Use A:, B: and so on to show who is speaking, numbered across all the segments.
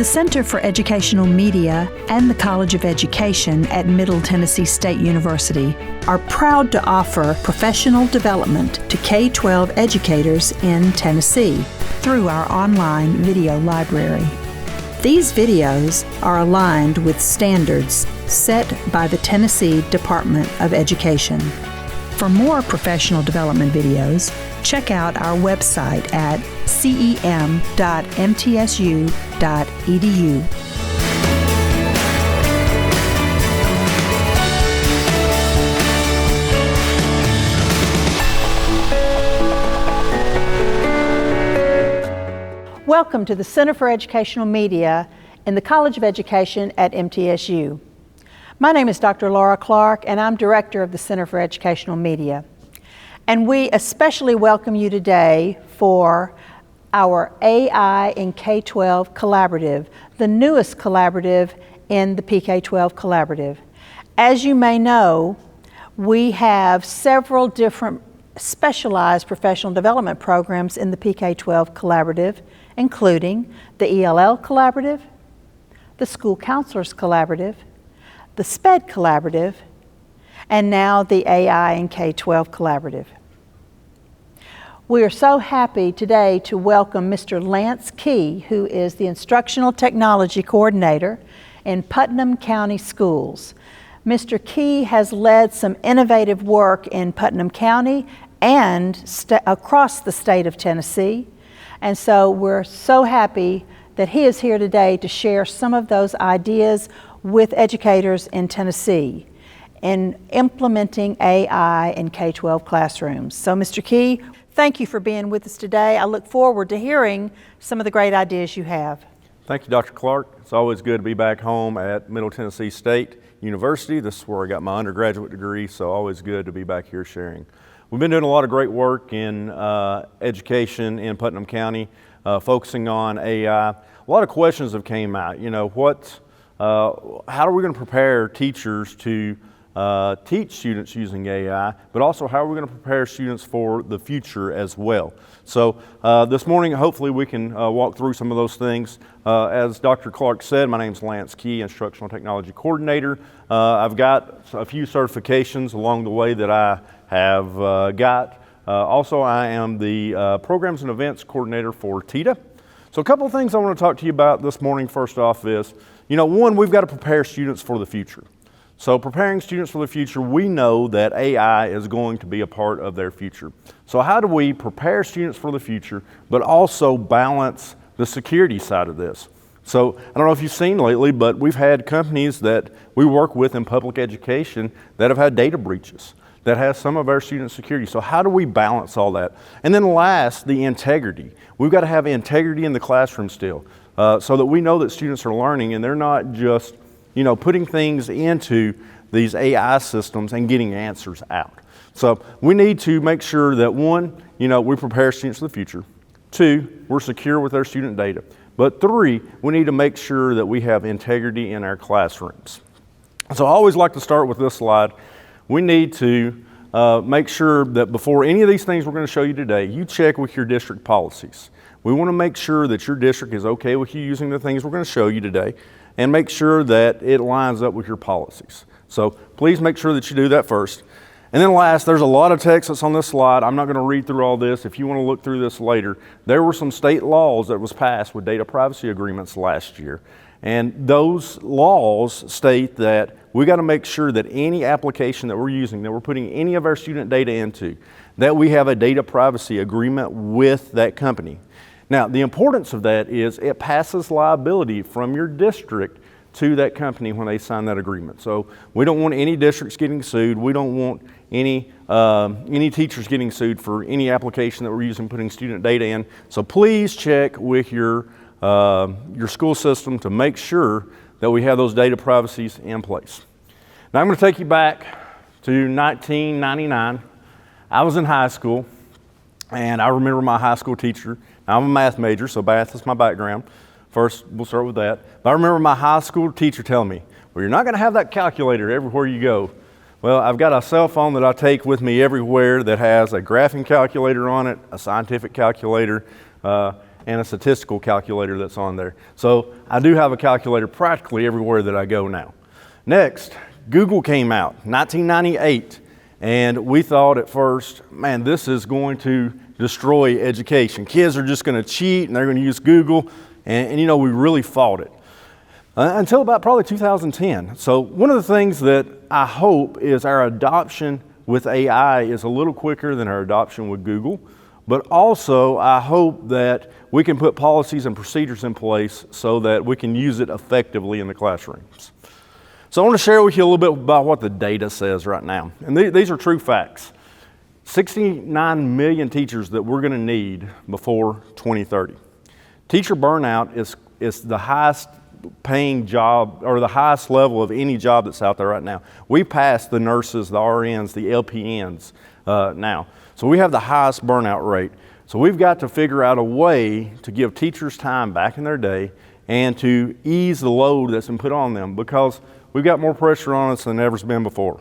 A: The Center for Educational Media and the College of Education at Middle Tennessee State University are proud to offer professional development to K12 educators in Tennessee through our online video library. These videos are aligned with standards set by the Tennessee Department of Education. For more professional development videos, check out our website at cem.mtsu.edu. Welcome to the Center for Educational Media in the College of Education at MTSU. My name is Dr. Laura Clark, and I'm Director of the Center for Educational Media. And we especially welcome you today for our AI in K12 collaborative, the newest collaborative in the PK12 collaborative. As you may know, we have several different specialized professional development programs in the PK12 collaborative, including the ELL collaborative, the School Counselors Collaborative, the SPED Collaborative, and now the AI in K12 Collaborative. We are so happy today to welcome Mr. Lance Key, who is the Instructional Technology Coordinator in Putnam County Schools. Mr. Key has led some innovative work in Putnam County and across the state of Tennessee, and so we're so happy that he is here today to share some of those ideas with educators in Tennessee in implementing AI in K-12 classrooms. So Mr. Key, thank you for being with us today. I look forward to hearing some of the great ideas you have.
B: Thank you, Dr. Clark. It's always good to be back home at Middle Tennessee State University. This is where I got my undergraduate degree, so always good to be back here sharing. We've been doing a lot of great work in education in Putnam County, focusing on AI. A lot of questions have came out. You know, how are we going to prepare teachers to teach students using AI, but also how are we going to prepare students for the future as well? So this morning, hopefully we can walk through some of those things. As Dr. Clark said, my name is Lance Key, Instructional Technology Coordinator. I've got a few certifications along the way that I have got. Also, I am the Programs and Events Coordinator for TITA. So a couple of things I want to talk to you about this morning. First off is, you know, one, we've got to prepare students for the future. So preparing students for the future, we know that AI is going to be a part of their future. So how do we prepare students for the future, but also balance the security side of this? So I don't know if you've seen lately, but we've had companies that we work with in public education that have had data breaches that has some of our student security. So how do we balance all that? And then last, the integrity. We've got to have integrity in the classroom still, so that we know that students are learning and they're not just, you know, putting things into these AI systems and getting answers out. So we need to make sure that one, you know, we prepare students for the future. Two, we're secure with our student data. But three, we need to make sure that we have integrity in our classrooms. So I always like to start with this slide. We need to make sure that before any of these things we're going to show you today, you check with your district policies. We want to make sure that your district is okay with you using the things we're going to show you today, and make sure that it lines up with your policies. So please make sure that you do that first. And then last, there's a lot of text that's on this slide. I'm not going to read through all this. If you want to look through this later, there were some state laws that was passed with data privacy agreements last year. And those laws state that we got to make sure that any application that we're using, that we're putting any of our student data into, that we have a data privacy agreement with that company. Now, the importance of that is it passes liability from your district to that company when they sign that agreement. So we don't want any districts getting sued. We don't want any teachers getting sued for any application that we're using putting student data in. So please check with your school system to make sure that we have those data privacies in place. Now I'm going to take you back to 1999. I was in high school, and I remember my high school teacher. Now, I'm a math major, so math is my background. First, we'll start with that. But I remember my high school teacher telling me, well, you're not going to have that calculator everywhere you go. Well, I've got a cell phone that I take with me everywhere that has a graphing calculator on it, a scientific calculator, and a statistical calculator that's on there. So I do have a calculator practically everywhere that I go now. Next, Google came out, 1998, and we thought at first, man, this is going to destroy education. Kids are just going to cheat and they're going to use Google, and you know, we really fought it. Until about probably 2010. So one of the things that I hope is our adoption with AI is a little quicker than our adoption with Google, but also I hope that we can put policies and procedures in place so that we can use it effectively in the classrooms. So I want to share with you a little bit about what the data says right now. And these are true facts. 69 million teachers that we're going to need before 2030. Teacher burnout is the highest paying job, or the highest level of any job that's out there right now. We passed the nurses, the RNs, the LPNs now. So we have the highest burnout rate. So we've got to figure out a way to give teachers time back in their day and to ease the load that's been put on them, because we've got more pressure on us than ever's been before.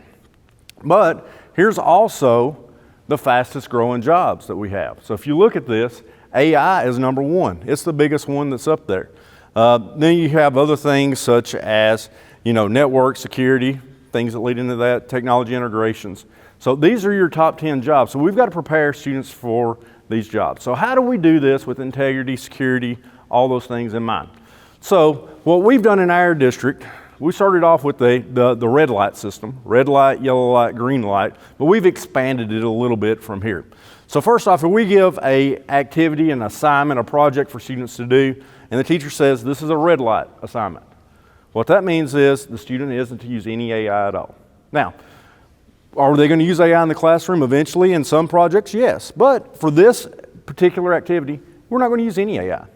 B: But here's also the fastest growing jobs that we have. So if you look at this, AI is number one. It's the biggest one that's up there. Then you have other things such as, you know, network security, things that lead into that, technology integrations. So these are your top 10 jobs. So we've got to prepare students for these jobs. So how do we do this with integrity, security, all those things in mind? So what we've done in our district, we started off with the red light system, red light, yellow light, green light, but we've expanded it a little bit from here. So first off, if we give a activity, an assignment, a project for students to do, and the teacher says this is a red light assignment, what that means is the student isn't to use any AI at all. Now, are they going to use AI in the classroom eventually in some projects? Yes, but for this particular activity, we're not going to use any AI. All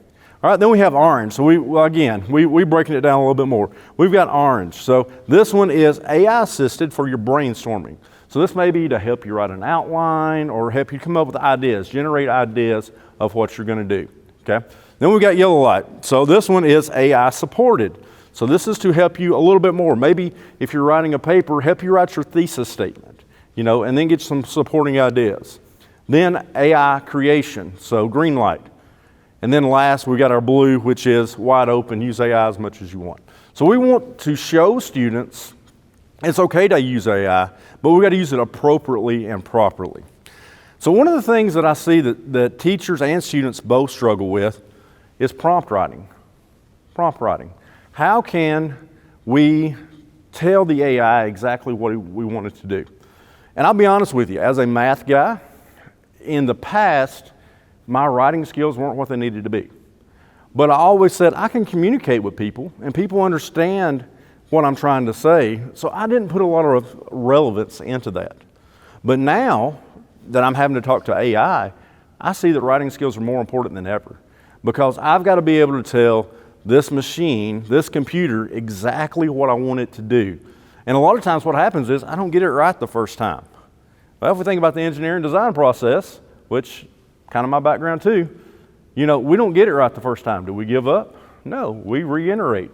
B: right, then we have orange. So we're breaking it down a little bit more. We've got orange. So this one is AI assisted for your brainstorming. So this may be to help you write an outline or help you come up with ideas, generate ideas of what you're going to do, okay? Then we've got yellow light. So this one is AI supported. So this is to help you a little bit more. Maybe if you're writing a paper, help you write your thesis statement, you know, and then get some supporting ideas. Then AI creation, so green light. And then last, we got our blue, which is wide open, use AI as much as you want. So we want to show students it's okay to use AI, but we've got to use it appropriately and properly. So one of the things that I see that teachers and students both struggle with is prompt writing. Prompt writing. How can we tell the AI exactly what we want it to do? And I'll be honest with you, as a math guy, in the past, my writing skills weren't what they needed to be. But I always said I can communicate with people, and people understand what I'm trying to say, so I didn't put a lot of relevance into that. But now that I'm having to talk to AI, I see that writing skills are more important than ever, because I've got to be able to tell this machine, this computer, exactly what I want it to do. And a lot of times what happens is I don't get it right the first time. Well, if we think about the engineering design process, which kind of my background too, you know, we don't get it right the first time. Do we give up? No, we reiterate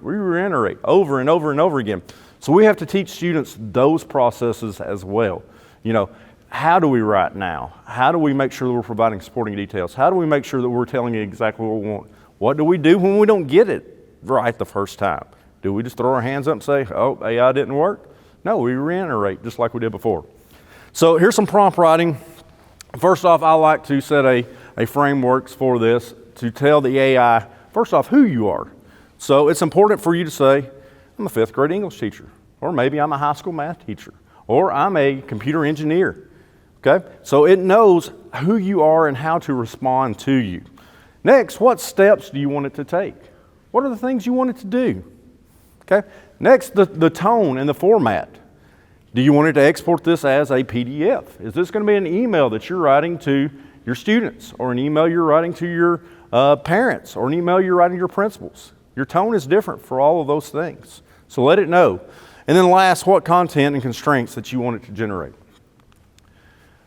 B: over and over and over again. So we have to teach students those processes as well. You know, how do we write now? How do we make sure that we're providing supporting details? How do we make sure that we're telling you exactly what we want? What do we do when we don't get it right the first time? Do we just throw our hands up and say, oh, AI didn't work? No, we reiterate just like we did before. So here's some prompt writing. First off, I like to set a framework for this to tell the AI, first off, who you are. So it's important for you to say, I'm a fifth grade English teacher, or maybe I'm a high school math teacher, or I'm a computer engineer, okay? So it knows who you are and how to respond to you. Next, what steps do you want it to take? What are the things you want it to do? Okay. Next, the tone and the format. Do you want it to export this as a PDF? Is this going to be an email that you're writing to your students, or an email you're writing to your parents, or an email you're writing to your principals? Your tone is different for all of those things. So let it know. And then last, what content and constraints that you want it to generate.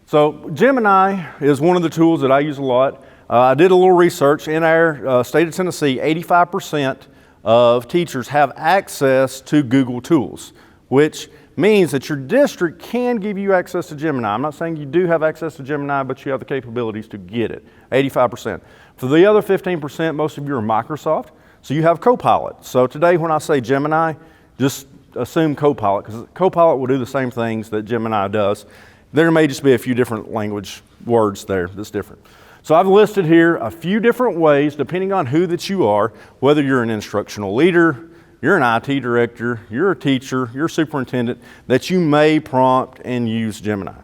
B: So Gemini is one of the tools that I use a lot. I did a little research. In our state of Tennessee, 85% of teachers have access to Google tools, which means that your district can give you access to Gemini. I'm not saying you do have access to Gemini, but you have the capabilities to get it, 85%. For the other 15%, most of you are Microsoft, so you have Copilot. So today when I say Gemini, just assume Copilot, because Copilot will do the same things that Gemini does. There may just be a few different language words there that's different. So I've listed here a few different ways, depending on who that you are, whether you're an instructional leader, you're an IT director, you're a teacher, you're a superintendent, that you may prompt and use Gemini.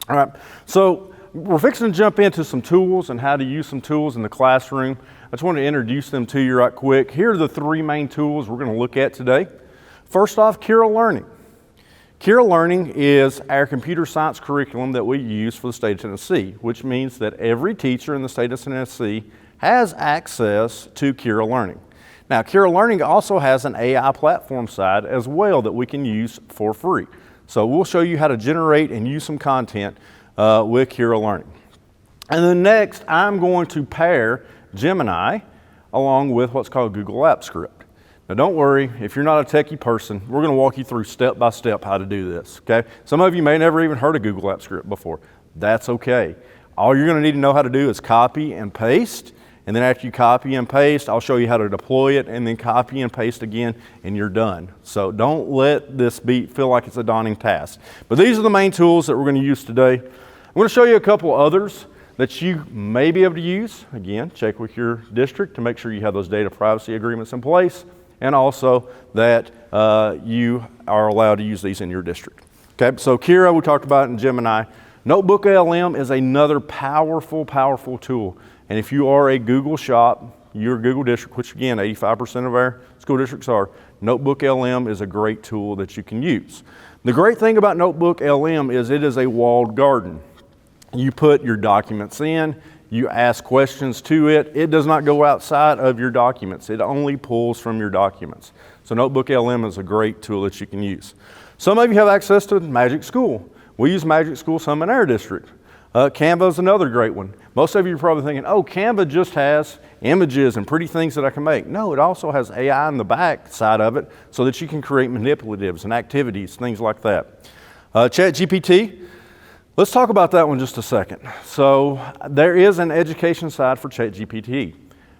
B: All right, so we're fixing to jump into some tools and how to use some tools in the classroom. I just want to introduce them to you right quick. Here are the three main tools we're going to look at today. First off, Kira Learning. Kira Learning is our computer science curriculum that we use for the state of Tennessee, which means that every teacher in the state of Tennessee has access to Kira Learning. Now, Kira Learning also has an AI platform side as well that we can use for free. So we'll show you how to generate and use some content with Kira Learning. And then next, I'm going to pair Gemini along with what's called Google Apps Script. Now don't worry, if you're not a techie person, we're going to walk you through step by step how to do this, okay? Some of you may never even heard of Google Apps Script before. That's okay. All you're going to need to know how to do is copy and paste, and then after you copy and paste, I'll show you how to deploy it, and then copy and paste again, and you're done. So don't let this feel like it's a daunting task. But these are the main tools that we're going to use today. I'm going to show you a couple others that you may be able to use. Again, check with your district to make sure you have those data privacy agreements in place, and also that you are allowed to use these in your district. Okay, so Kira, we talked about in Gemini. Notebook LM is another powerful, powerful tool. And if you are a Google shop, you're a Google district, which again, 85% of our school districts are, Notebook LM is a great tool that you can use. The great thing about Notebook LM is it is a walled garden. You put your documents in, you ask questions to it. It does not go outside of your documents. It only pulls from your documents. So Notebook LM is a great tool that you can use. Some of you have access to Magic School. We use Magic School some in our district. Canva is another great one. Most of you are probably thinking, oh, Canva just has images and pretty things that I can make. No, it also has AI in the back side of it so that you can create manipulatives and activities, things like that. ChatGPT. Let's talk about that one just a second. So there is an education side for ChatGPT.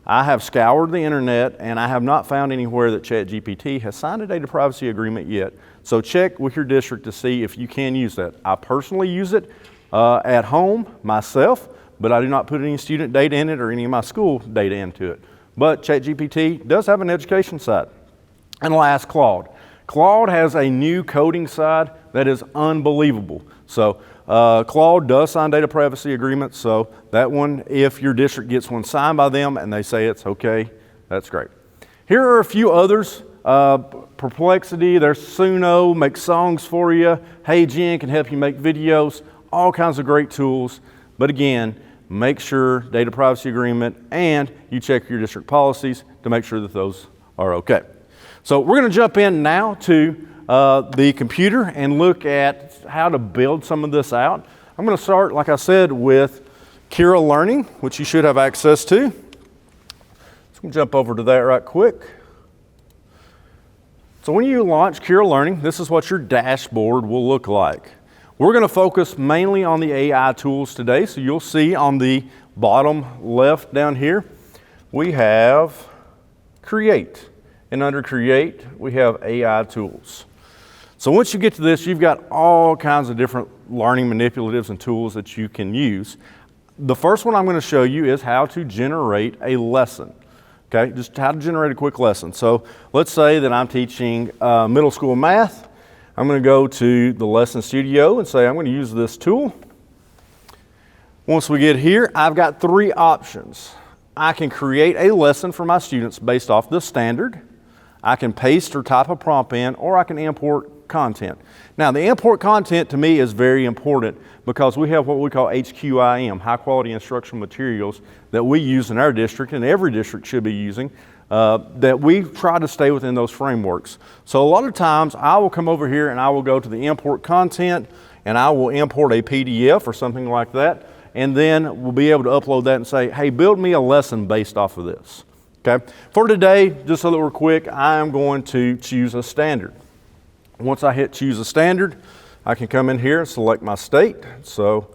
B: I have scoured the internet and I have not found anywhere that ChatGPT has signed a data privacy agreement yet. So check with your district to see if you can use that. I personally use it at home myself, but I do not put any student data in it or any of my school data into it. But ChatGPT does have an education side. And last, Claude. Claude has a new coding side that is unbelievable. So Claude does sign data privacy agreements, so that one, if your district gets one signed by them and they say it's okay, that's great. Here are a few others. Perplexity, there's Suno, makes songs for you. HeyGen can help you make videos, all kinds of great tools. But again, make sure data privacy agreement and you check your district policies to make sure that those are okay. So we're going to jump in now to the computer and look at how to build some of this out. I'm going to start, like I said, with Kira Learning, which you should have access to. So I'm going to jump over to that right quick. So when you launch Kira Learning, this is what your dashboard will look like. We're going to focus mainly on the AI tools today. So you'll see on the bottom left down here, we have Create. And under Create, we have AI tools. So once you get to this, you've got all kinds of different learning manipulatives and tools that you can use. The first one I'm going to show you is how to generate a lesson. Okay, just how to generate a quick lesson. So let's say that I'm teaching middle school math. I'm going to go to the lesson studio and say I'm going to use this tool. Once we get here, I've got three options. I can create a lesson for my students based off the standard. I can paste or type a prompt in, or I can import content. Now, the import content to me is very important because we have what we call HQIM, high quality instructional materials, that we use in our district and every district should be using, that we try to stay within those frameworks. So a lot of times I will come over here and I will go to the import content and I will import a PDF or something like that, and then we'll be able to upload that and say, hey, build me a lesson based off of this. Okay. For today, just so that we're quick, I am going to choose a standard. Once I hit choose a standard, I can come in here and select my state. So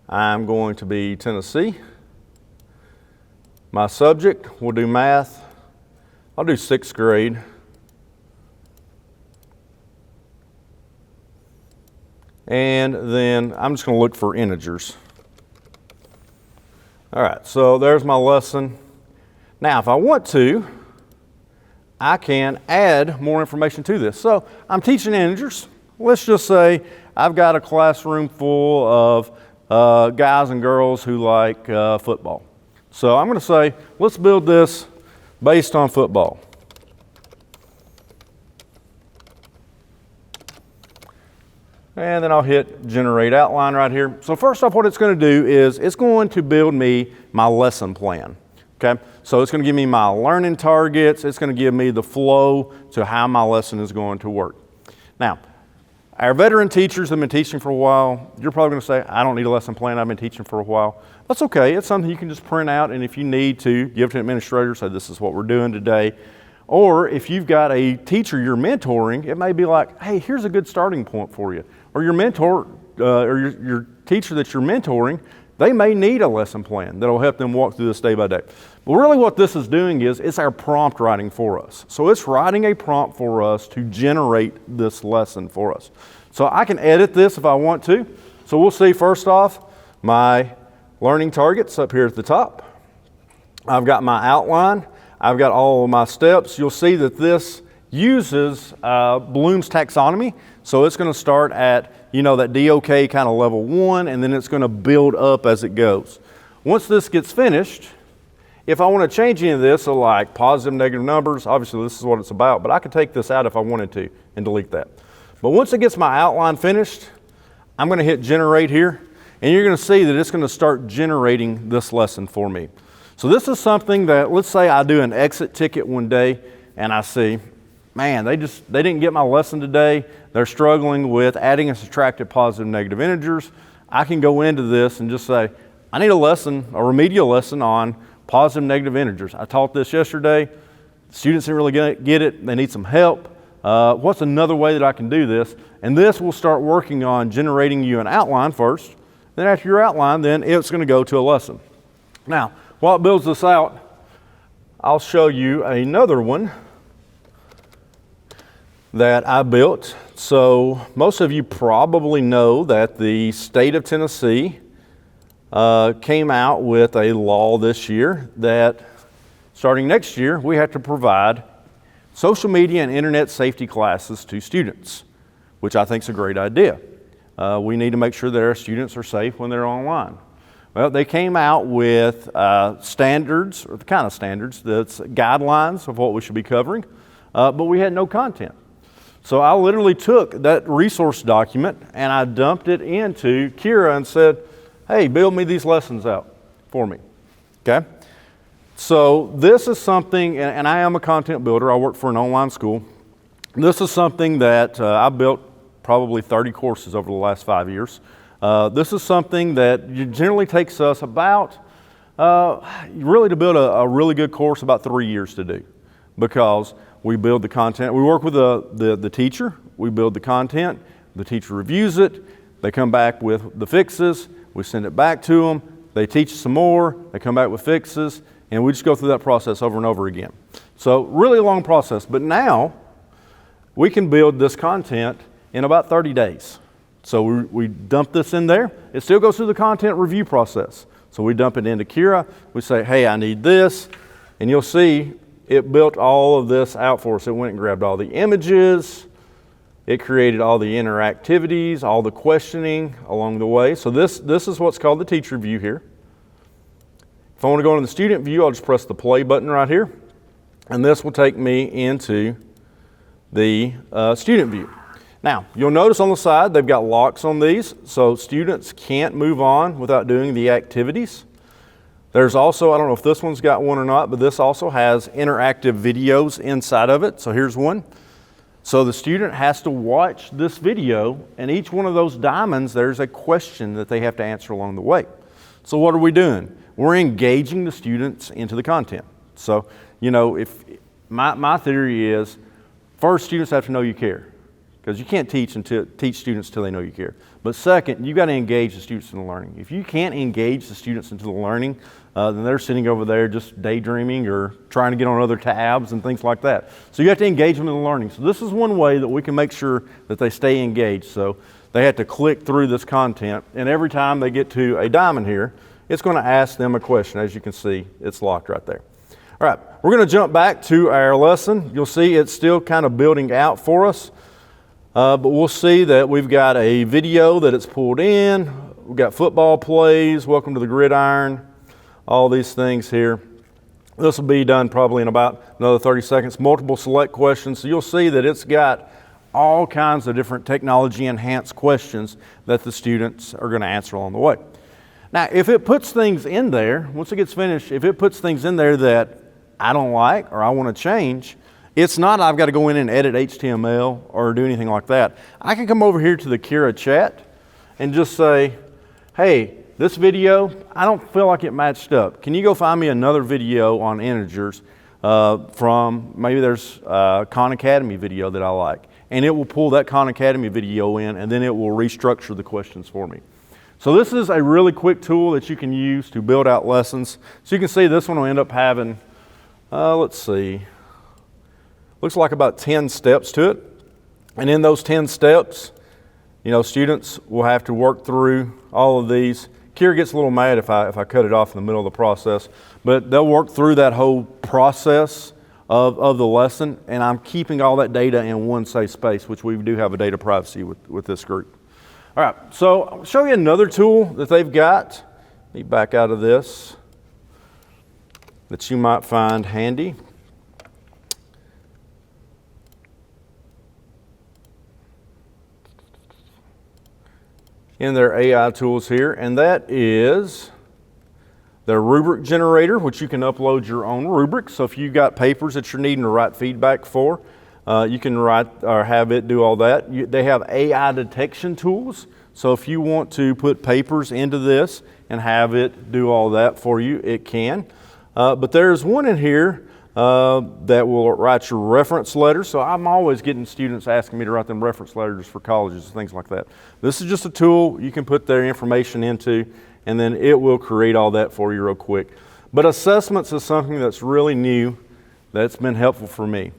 B: I'm going to be Tennessee. My subject, we'll do math. I'll do 6th grade. And then I'm just going to look for integers. All right, so there's my lesson. Now, if I want to, I can add more information to this. So I'm teaching integers. Let's just say I've got a classroom full of guys and girls who like football. So I'm going to say, let's build this based on football. And then I'll hit generate outline right here. So first off, what it's going to do is it's going to build me my lesson plan. Okay, so it's going to give me my learning targets. It's going to give me the flow to how my lesson is going to work. Now, our veteran teachers have been teaching for a while. You're probably going to say, I don't need a lesson plan. I've been teaching for a while. That's okay. It's something you can just print out, and if you need to, give to an administrator, say this is what we're doing today. Or if you've got a teacher you're mentoring, it may be like, hey, here's a good starting point for you. Or your mentor, or your teacher that you're mentoring, they may need a lesson plan that'll help them walk through this day by day. But really what this is doing is it's our prompt writing for us. So it's writing a prompt for us to generate this lesson for us. So I can edit this if I want to. So we'll see first off my learning targets up here at the top. I've got my outline. I've got all of my steps. You'll see that this uses Bloom's taxonomy. So it's going to start at, that DOK kind of level 1, and then it's going to build up as it goes. Once this gets finished, if I want to change any of this, so like positive, negative numbers, obviously this is what it's about, but I could take this out if I wanted to and delete that. But once it gets my outline finished, I'm going to hit generate here, and you're going to see that it's going to start generating this lesson for me. So this is something that, let's say I do an exit ticket one day, and I see, man, they didn't get my lesson today. They're struggling with adding and subtracting positive, negative integers. I can go into this and just say, I need a lesson, a remedial lesson on positive, negative integers. I taught this yesterday. Students didn't really get it. They need some help. What's another way that I can do this? And this will start working on generating you an outline first. Then after your outline, then it's going to go to a lesson. Now, while it builds this out, I'll show you another one that I built. So most of you probably know that the state of Tennessee came out with a law this year that starting next year, we have to provide social media and internet safety classes to students, which I think is a great idea. We need to make sure that our students are safe when they're online. Well, they came out with standards, or the kind of standards, that's guidelines of what we should be covering, but we had no content. So I literally took that resource document and I dumped it into Kira and said, hey, build me these lessons out for me, okay? So this is something, and I am a content builder. I work for an online school. This is something that I built probably 30 courses over the last 5 years. This is something that generally takes us about, really to build a really good course, about 3 years to do, because we build the content. We work with the teacher. We build the content. The teacher reviews it. They come back with the fixes. We send it back to them. They teach some more. They come back with fixes. And we just go through that process over and over again. So really long process. But now we can build this content in about 30 days. So we dump this in there. It still goes through the content review process. So we dump it into Kira. We say, hey, I need this. And you'll see it built all of this out for us. It went and grabbed all the images. It created all the interactivities, all the questioning along the way. So this is what's called the teacher view here. If I want to go into the student view, I'll just press the play button right here. And this will take me into the student view. Now, you'll notice on the side, they've got locks on these, so students can't move on without doing the activities. There's also, I don't know if this one's got one or not, but this also has interactive videos inside of it. So here's one. So the student has to watch this video, and each one of those diamonds, there's a question that they have to answer along the way. So what are we doing? We're engaging the students into the content. So, if my theory is, first, students have to know you care. because you can't teach students until they know you care. But second, you've got to engage the students in the learning. If you can't engage the students into the learning, then they're sitting over there just daydreaming or trying to get on other tabs and things like that. So you have to engage them in the learning. So this is one way that we can make sure that they stay engaged. So they have to click through this content, and every time they get to a diamond here, it's going to ask them a question. As you can see, it's locked right there. All right, we're going to jump back to our lesson. You'll see it's still kind of building out for us, but we'll see that we've got a video that it's pulled in. We've got football plays, welcome to the gridiron, all these things here. This will be done probably in about another 30 seconds. Multiple select questions. So you'll see that it's got all kinds of different technology-enhanced questions that the students are going to answer along the way. Now, if it puts things in there, once it gets finished, if it puts things in there that I don't like or I want to change, it's not I've got to go in and edit HTML or do anything like that. I can come over here to the Kira chat and just say, hey, this video, I don't feel like it matched up. Can you go find me another video on integers from, maybe there's a Khan Academy video that I like. And it will pull that Khan Academy video in, and then it will restructure the questions for me. So this is a really quick tool that you can use to build out lessons. So you can see this one will end up having, let's see, looks like about 10 steps to it. And in those 10 steps, you know, students will have to work through all of these. Kira gets a little mad if I cut it off in the middle of the process, but they'll work through that whole process of the lesson, and I'm keeping all that data in one safe space, which we do have a data privacy with this group. All right, so I'll show you another tool that they've got. Let me back out of this that you might find handy. In their AI tools here, and that is their rubric generator, which you can upload your own rubrics. So if you've got papers that you're needing to write feedback for, you can write or have it do all that. They have AI detection tools. So if you want to put papers into this and have it do all that for you, it can. But there's one in here that will write your reference letters. So I'm always getting students asking me to write them reference letters for colleges and things like that. This is just a tool you can put their information into, and then it will create all that for you real quick. But assessments is something that's really new that's been helpful for me.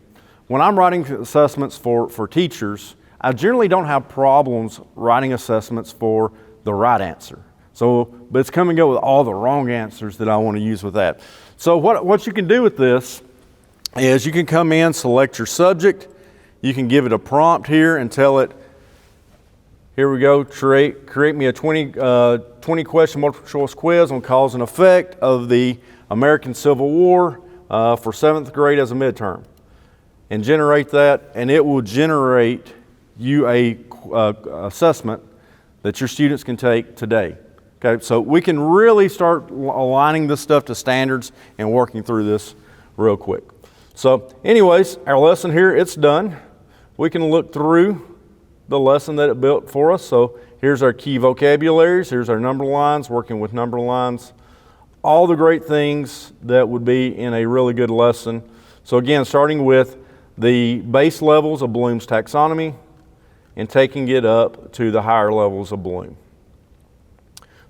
B: When I'm writing assessments for teachers, I generally don't have problems writing assessments for the right answer. But it's coming up with all the wrong answers that I want to use with that. So what you can do with this is you can come in, select your subject, you can give it a prompt here and tell it, here we go, create me a 20 question multiple choice quiz on cause and effect of the American Civil War for 7th grade as a midterm. And generate that, and it will generate you a assessment that your students can take today. Okay, so we can really start aligning this stuff to standards and working through this real quick. So anyways, our lesson here, it's done. We can look through the lesson that it built for us. So here's our key vocabularies, here's our number lines, working with number lines, all the great things that would be in a really good lesson. So again, starting with the base levels of Bloom's taxonomy and taking it up to the higher levels of Bloom.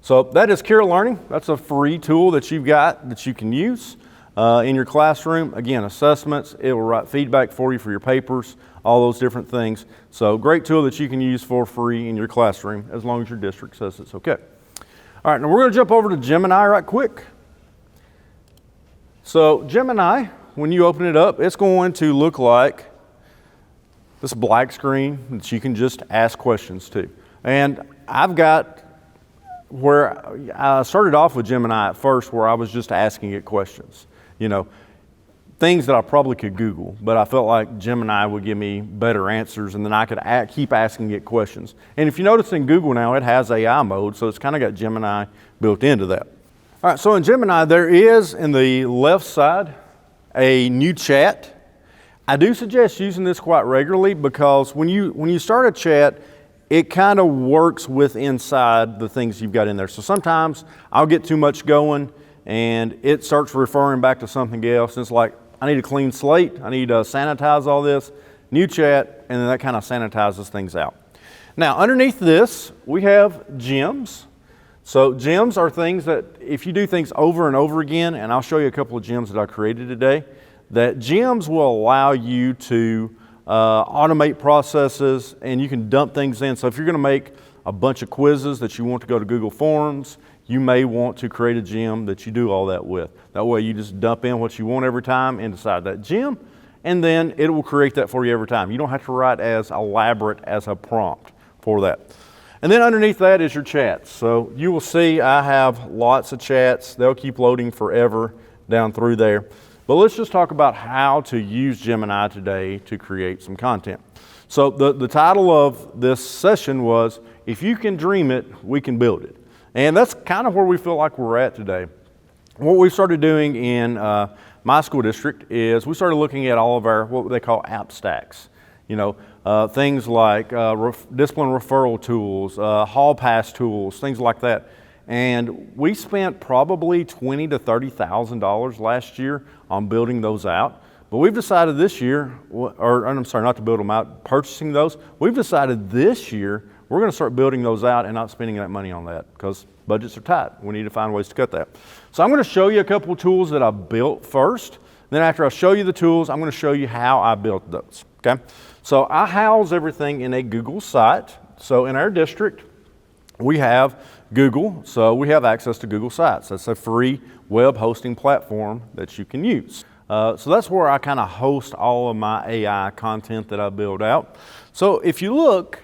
B: So that is Kira Learning. That's a free tool that you've got that you can use in your classroom. Again, assessments, it will write feedback for you for your papers, all those different things. So great tool that you can use for free in your classroom as long as your district says it's okay. All right, now we're going to jump over to Gemini right quick. So Gemini, when you open it up, it's going to look like this black screen that you can just ask questions to. And I've got where I started off with Gemini at first where I was just asking it questions. You know, things that I probably could Google, but I felt like Gemini would give me better answers, and then I could keep asking it questions. And if you notice in Google now, it has AI mode, so it's kind of got Gemini built into that. All right, so in Gemini, there is in the left side a new chat. I do suggest using this quite regularly because when you start a chat, it kind of works with inside the things you've got in there. So sometimes I'll get too much going and it starts referring back to something else. And it's like, I need a clean slate. I need to sanitize all this. new chat, and then that kind of sanitizes things out. Now, underneath this, we have gems. So gems are things that if you do things over and over again, and I'll show you a couple of gems that I created today, that gems will allow you to automate processes, and you can dump things in. So if you're going to make a bunch of quizzes that you want to go to Google Forms, you may want to create a gem that you do all that with. That way you just dump in what you want every time inside that gem, and then it will create that for you every time. You don't have to write as elaborate as a prompt for that. And then underneath that is your chats. So you will see I have lots of chats. They'll keep loading forever down through there. But let's just talk about how to use Gemini today to create some content. So the title of this session was, If You Can Dream It, We Can Build It. And that's kind of where we feel like we're at today. What we started doing in my school district is we started looking at all of our, what they call app stacks. You know, things like discipline referral tools, hall pass tools, things like that. And we spent probably $20,000 to $30,000 last year on building those out. But we've decided this year, or I'm sorry, not to build them out, purchasing those. We've decided this year we're going to start building those out and not spending that money on that because budgets are tight. We need to find ways to cut that. So I'm going to show you a couple of tools that I built first. Then after I show you the tools, I'm going to show you how I built those. Okay? So I house everything in a Google site. So in our district, we have Google, so we have access to Google Sites. That's a free web hosting platform that you can use. So that's where I kind of host all of my AI content that I build out. So if you look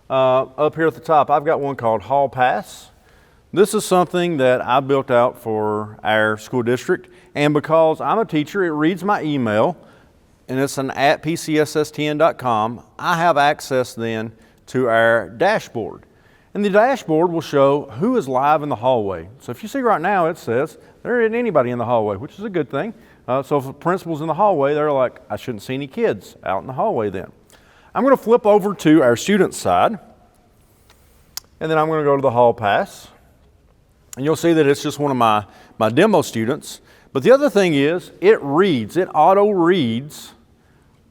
B: up here at the top, I've got one called Hall Pass. This is something that I built out for our school district, and because I'm a teacher, it reads my email, and it's an at pcsstn.com. I have access then to our dashboard. And the dashboard will show who is live in the hallway. So if you see right now, it says there isn't anybody in the hallway, which is a good thing. So if a principal's in the hallway, they're like, I shouldn't see any kids out in the hallway then. I'm going to flip over to our student side, and then I'm going to go to the Hall Pass. And you'll see that it's just one of my demo students. But the other thing is, it auto-reads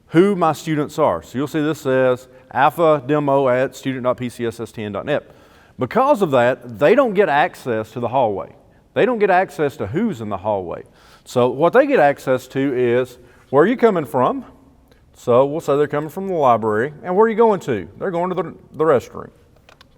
B: who my students are. So you'll see this says alpha demo at student.pcsstn.net. Because of that, they don't get access to the hallway. They don't get access to who's in the hallway. So what they get access to is, where are you coming from? So we'll say they're coming from the library. And where are you going to? They're going to the restroom.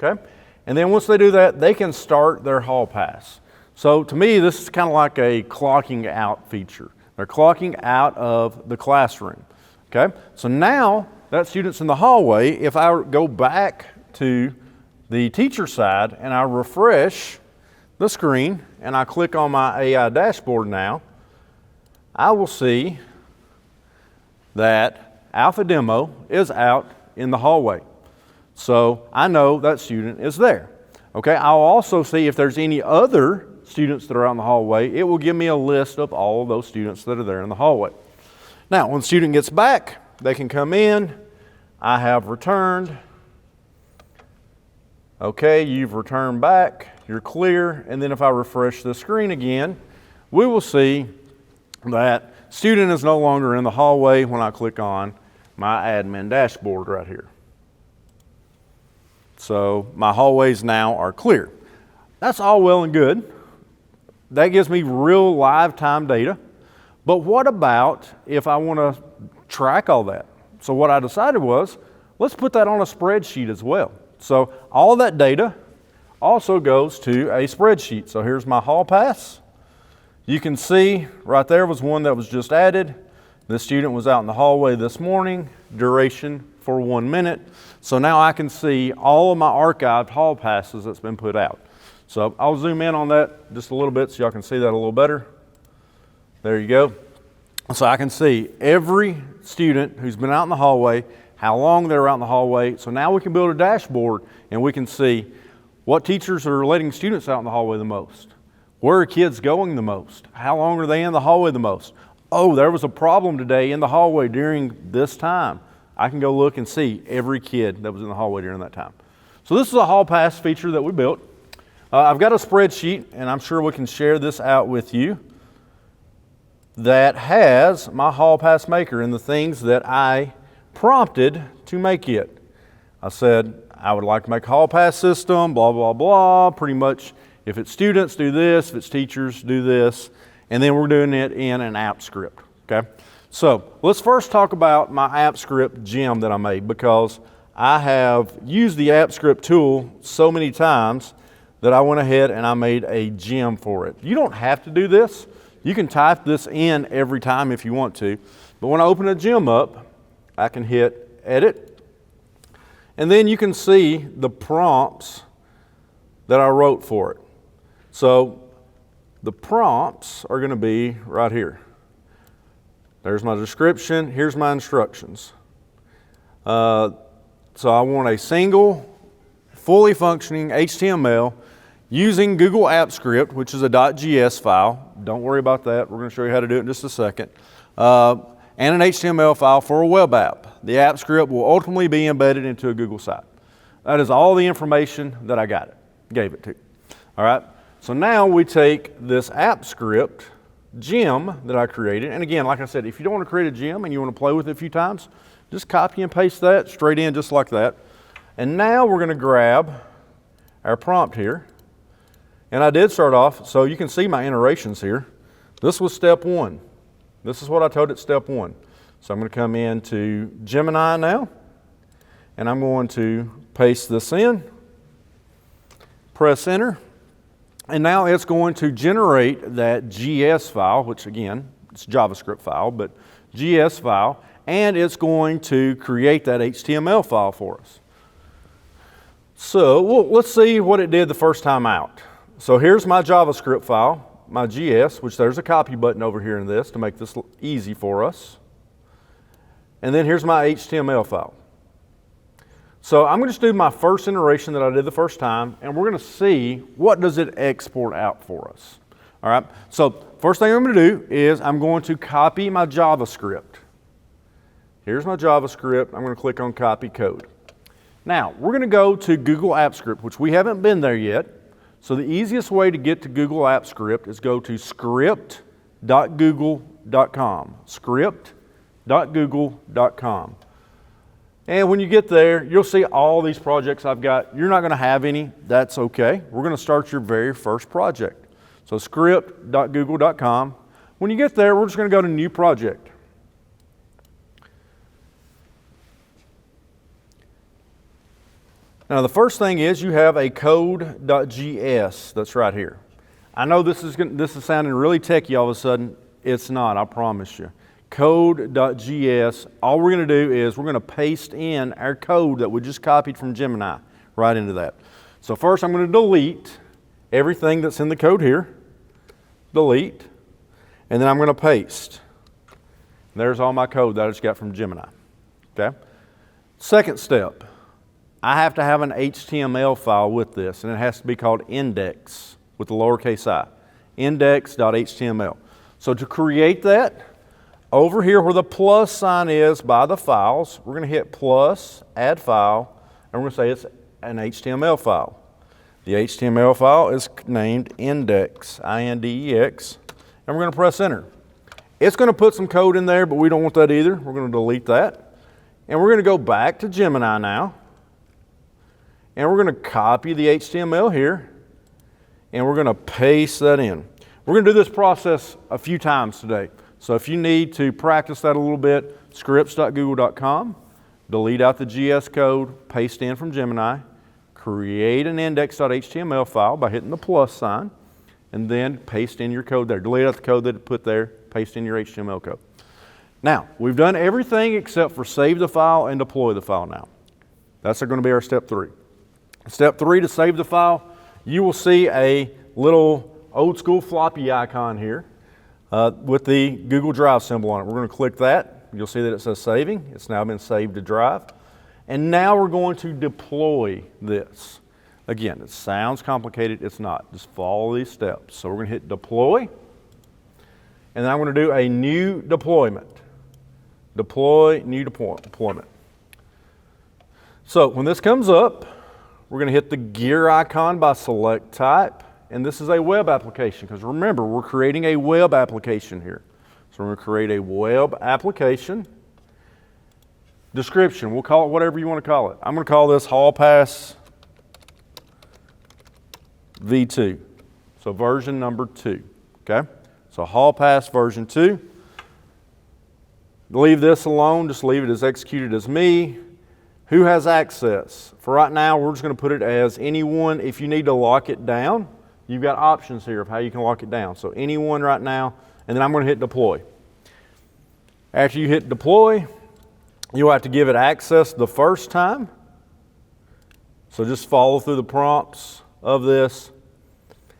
B: Okay? And then once they do that, they can start their hall pass. So to me, this is kind of like a clocking out feature. They're clocking out of the classroom. Okay? So now that student's in the hallway. If I go back to the teacher side and I refresh the screen and I click on my AI dashboard now, I will see that Alpha Demo is out in the hallway. So I know that student is there. Okay, I'll also see if there's any other students that are out in the hallway. It will give me a list of all of those students that are there in the hallway. Now, when the student gets back, they can come in. I have returned. Okay, you've returned back. You're clear. And then if I refresh the screen again, we will see that student is no longer in the hallway when I click on my admin dashboard right here. So my hallways now are clear. That's all well and good. That gives me real live time data. But what about if I want to track all that? So what I decided was, let's put that on a spreadsheet as well. So all of that data also goes to a spreadsheet. So here's my hall pass. You can see right there was one that was just added. The student was out in the hallway this morning, duration for 1 minute. So now I can see all of my archived hall passes that's been put out. So I'll zoom in on that just a little bit so y'all can see that a little better. There you go. So I can see every student who's been out in the hallway, how long they're out in the hallway. So now we can build a dashboard and we can see what teachers are letting students out in the hallway the most. Where are kids going the most? How long are they in the hallway the most? Oh, there was a problem today in the hallway during this time. I can go look and see every kid that was in the hallway during that time. So this is a hall pass feature that we built. I've got a spreadsheet, and I'm sure we can share this out with you, that has my hall pass maker and the things that I prompted to make it. I said, I would like to make a hall pass system, blah, blah, blah. Pretty much, if it's students, do this. If it's teachers, do this. And then we're doing it in an app script, okay? So let's first talk about my app script gem that I made, because I have used the app script tool so many times that I went ahead and I made a gem for it. You don't have to do this. You can type this in every time if you want to. But when I open a gem up, I can hit edit. And then you can see the prompts that I wrote for it. So the prompts are going to be right here. There's my description. Here's my instructions. So I want a single, fully functioning HTML using Google Apps Script, which is a .gs file. Don't worry about that. We're going to show you how to do it in just a second. And an HTML file for a web app. The app script will ultimately be embedded into a Google site. That is all the information that I gave it to. All right. So now we take this app script gem that I created. And again, like I said, if you don't want to create a gem and you want to play with it a few times, just copy and paste that straight in just like that. And now we're going to grab our prompt here. And I did start off, so you can see my iterations here. This was step one. This is what I told it step one. So I'm going to come into Gemini now, and I'm going to paste this in, press enter, and now it's going to generate that GS file, which again, it's a JavaScript file, but GS file, and it's going to create that HTML file for us. So let's see what it did the first time out. So here's my JavaScript file, my GS, which there's a copy button over here in this to make this easy for us. And then here's my HTML file. So I'm going to just do my first iteration that I did the first time, and we're going to see what does it export out for us. All right, so first thing I'm going to do is I'm going to copy my JavaScript. Here's my JavaScript. I'm going to click on copy code. Now, we're going to go to Google Apps Script, which we haven't been there yet. So the easiest way to get to Google Apps Script is go to script.google.com. Script.google.com. And when you get there, you'll see all these projects I've got. You're not going to have any. That's okay. We're going to start your very first project. So script.google.com. When you get there, we're just going to go to New Project. Now the first thing is you have a code.gs that's right here. I know this is sounding really techy all of a sudden. It's not, I promise you. Code.gs, all we're going to do is we're going to paste in our code that we just copied from Gemini right into that. So first I'm going to delete everything that's in the code here. Delete. And then I'm going to paste. There's all my code that I just got from Gemini. Okay? Second step. I have to have an HTML file with this, and it has to be called index with the lowercase i. Index.html. So to create that, over here where the plus sign is by the files, we're going to hit plus, add file, and we're going to say it's an HTML file. The HTML file is named index, I-N-D-E-X, and we're going to press enter. It's going to put some code in there, but we don't want that either. We're going to delete that. And we're going to go back to Gemini now. And we're going to copy the HTML here, and we're going to paste that in. We're going to do this process a few times today. So if you need to practice that a little bit, scripts.google.com, delete out the GS code, paste in from Gemini, create an index.html file by hitting the plus sign, and then paste in your code there. Delete out the code that it put there, paste in your HTML code. Now, we've done everything except for save the file and deploy the file now. That's going to be our step 3. Step 3, to save the file, you will see a little old school floppy icon here with the Google Drive symbol on it. We're going to click that. You'll see that it says saving. It's now been saved to Drive. And now we're going to deploy this. Again, it sounds complicated. It's not. Just follow these steps. So we're going to hit deploy. And then I'm going to do a new deployment. Deploy, new deployment. So when this comes up, we're going to hit the gear icon by select type, and this is a web application, because remember, we're creating a web application here. So we're going to create a web application, description, we'll call it whatever you want to call it. I'm going to call this Hall Pass V2. So version number 2, okay? So Hall Pass version 2. Leave this alone, just leave it as executed as me. Who has access? For right now, we're just going to put it as anyone. If you need to lock it down, you've got options here of how you can lock it down. So anyone right now, and then I'm going to hit deploy. After you hit deploy, you'll have to give it access the first time. So just follow through the prompts of this.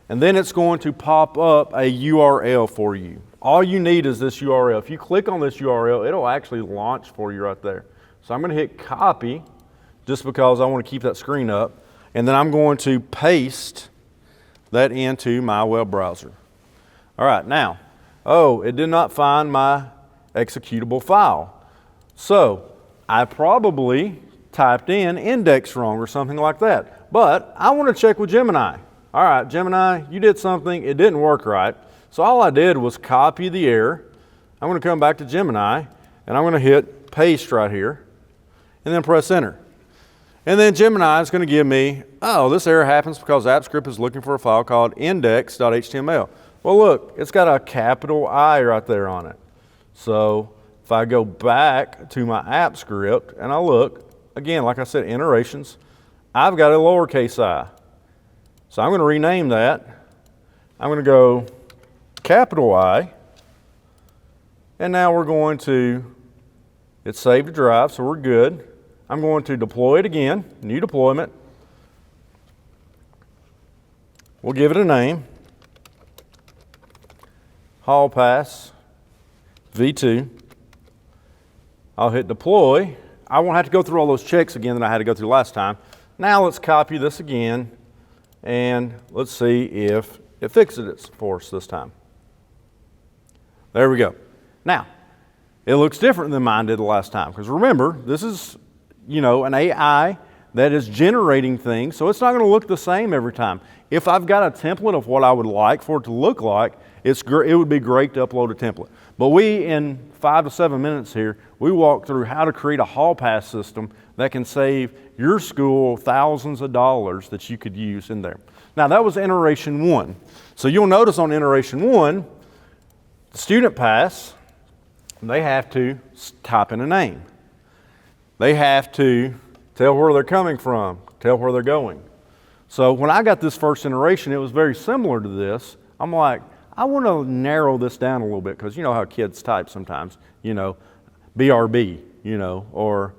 B: And then it's going to pop up a URL for you. All you need is this URL. If you click on this URL, it'll actually launch for you right there. So I'm going to hit copy just because I want to keep that screen up. And then I'm going to paste that into my web browser. All right, now, it did not find my executable file. So I probably typed in index wrong or something like that. But I want to check with Gemini. All right, Gemini, you did something, it didn't work right. So all I did was copy the error. I'm going to come back to Gemini, and I'm going to hit paste right here, and then press enter. And then Gemini is going to give me, this error happens because AppScript is looking for a file called index.html. Well, look, it's got a capital I right there on it. So if I go back to my AppScript and I look, again, like I said, iterations, I've got a lowercase I. So I'm going to rename that. I'm going to go capital I, and now we're going to, it's saved to drive, so we're good. I'm going to deploy it again, new deployment. We'll give it a name, Hall Pass V2. I'll hit deploy. I won't have to go through all those checks again that I had to go through last time. Now let's copy this again, and let's see if it fixes it for us this time. There we go. Now, it looks different than mine did the last time, because remember, this is, an AI that is generating things, so it's not going to look the same every time. If I've got a template of what I would like for it to look like, it would be great to upload a template. But we, in 5 to 7 minutes here, we walk through how to create a hall pass system that can save your school thousands of dollars that you could use in there. Now, that was iteration 1. So you'll notice on iteration 1, the student pass, they have to type in a name. They have to tell where they're coming from, tell where they're going. So when I got this first iteration, it was very similar to this. I'm like, I want to narrow this down a little bit, because you know how kids type sometimes, BRB, or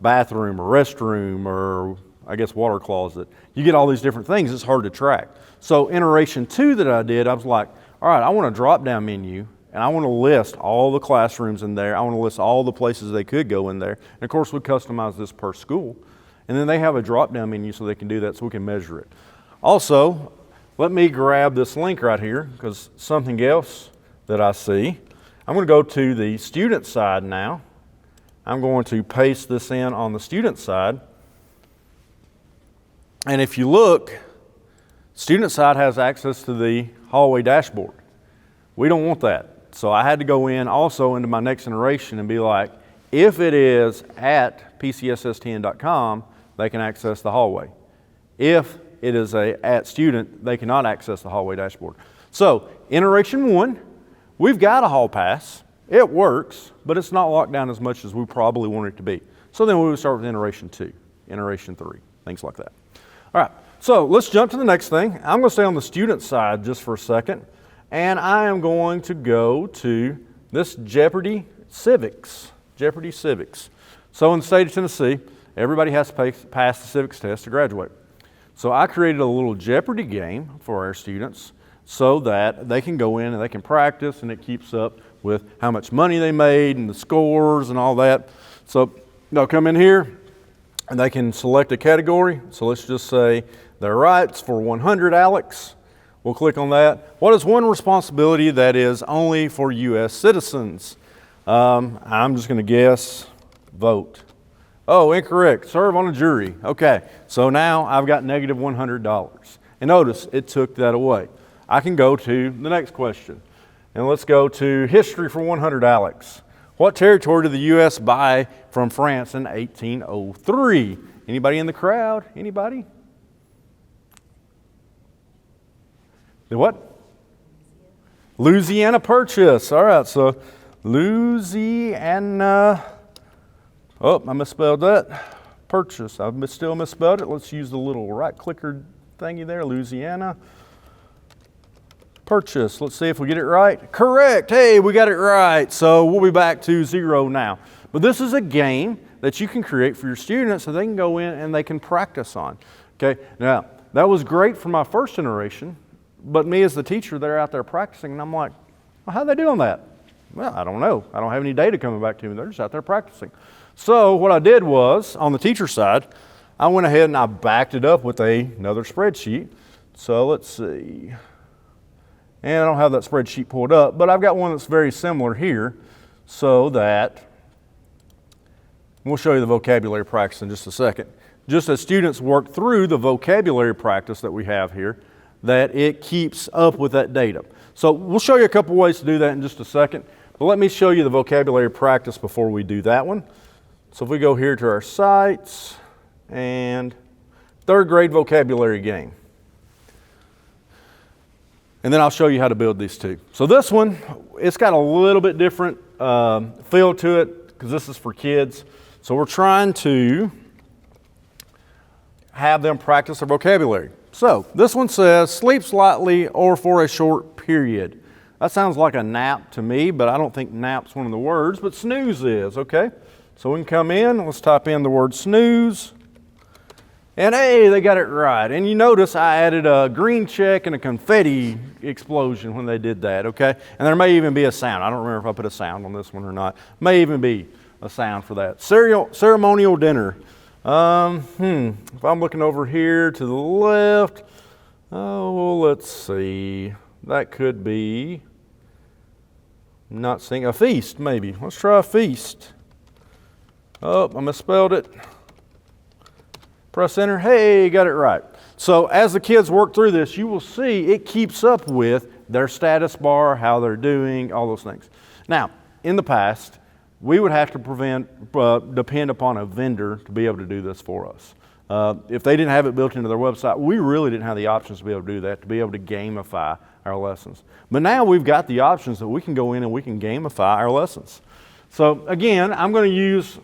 B: bathroom or restroom or I guess water closet. You get all these different things, it's hard to track. So iteration 2 that I did, I was like, all right, I want a drop-down menu, and I want to list all the classrooms in there. I want to list all the places they could go in there. And of course, we customize this per school. And then they have a drop-down menu so they can do that, so we can measure it. Also, let me grab this link right here, because something else that I see. I'm going to go to the student side now. I'm going to paste this in on the student side. And if you look, student side has access to the hallway dashboard. We don't want that. So I had to go in also into my next iteration and be like, if it is at pcsstn.com, they can access the hallway. If it is at student, they cannot access the hallway dashboard. So iteration 1, we've got a hall pass. It works, but it's not locked down as much as we probably want it to be. So then we would start with iteration 2, iteration 3, things like that. All right, so let's jump to the next thing. I'm going to stay on the student side just for a second, and I am going to go to this Jeopardy Civics. So in the state of Tennessee, everybody has to pass the civics test to graduate. So I created a little Jeopardy game for our students so that they can go in and they can practice, and it keeps up with how much money they made and the scores and all that. So they'll come in here and they can select a category. So let's just say their rights for 100 Alex. We'll click on that. What is one responsibility that is only for U.S. citizens? I'm just going to guess vote. Oh, incorrect. Serve on a jury. Okay, so now I've got negative $100. And notice it took that away. I can go to the next question. And let's go to history for 100 Alex. What territory did the U.S. buy from France in 1803? Anybody in the crowd? Anybody? The what? Louisiana Purchase. All right, so Louisiana. Oh, I misspelled that. Purchase. I've still misspelled it. Let's use the little right clicker thingy there. Louisiana Purchase. Let's see if we get it right. Correct. Hey, we got it right. So we'll be back to 0 now. But this is a game that you can create for your students so they can go in and they can practice on. Okay. Now, that was great for my first generation, but me as the teacher, they're out there practicing, and I'm like, well, how are they doing that? Well, I don't know. I don't have any data coming back to me. They're just out there practicing. So what I did was, on the teacher side, I went ahead and I backed it up with another spreadsheet. So let's see. And I don't have that spreadsheet pulled up, but I've got one that's very similar here, so that we'll show you the vocabulary practice in just a second. Just as students work through the vocabulary practice that we have here, that it keeps up with that data. So we'll show you a couple ways to do that in just a second, but let me show you the vocabulary practice before we do that one. So if we go here to our sites and third grade vocabulary game. And then I'll show you how to build these two. So this one, it's got a little bit different feel to it because this is for kids. So we're trying to have them practice their vocabulary. So this one says, sleep slightly or for a short period. That sounds like a nap to me, but I don't think nap's one of the words, but snooze is, okay? So we can come in, let's type in the word snooze. And hey, they got it right. And you notice I added a green check and a confetti explosion when they did that, okay? And there may even be a sound. I don't remember if I put a sound on this one or not. May even be a sound for that. Ceremonial dinner. If I'm looking over here to the left, oh, let's see. That could be, not seeing, a feast maybe. Let's try a feast. Oh, I misspelled it. Press enter. Hey, got it right. So as the kids work through this, you will see it keeps up with their status bar, how they're doing, all those things. Now, in the past, we would have to depend upon a vendor to be able to do this for us. If they didn't have it built into their website, we really didn't have the options to be able to do that, to be able to gamify our lessons. But now we've got the options that we can go in and we can gamify our lessons. So again, I'm going to use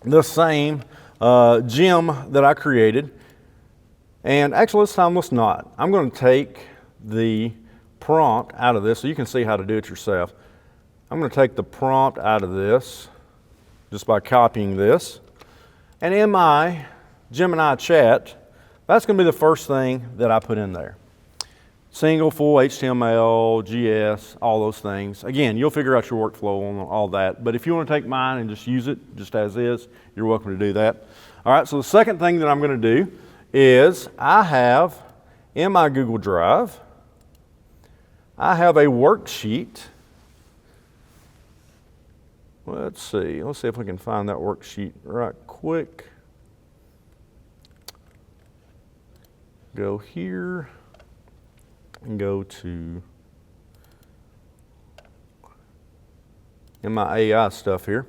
B: the same gem that I created. And actually this time let's not. I'm going to take the prompt out of this so you can see how to do it yourself. I'm going to take the prompt out of this just by copying this. And in my Gemini chat, that's going to be the first thing that I put in there. Single, full HTML, GS, all those things. Again, you'll figure out your workflow on all that. But if you want to take mine and just use it just as is, you're welcome to do that. All right, so the second thing that I'm going to do is I have in my Google Drive, I have a worksheet. Let's see if we can find that worksheet right quick. Go here and go to in my AI stuff here.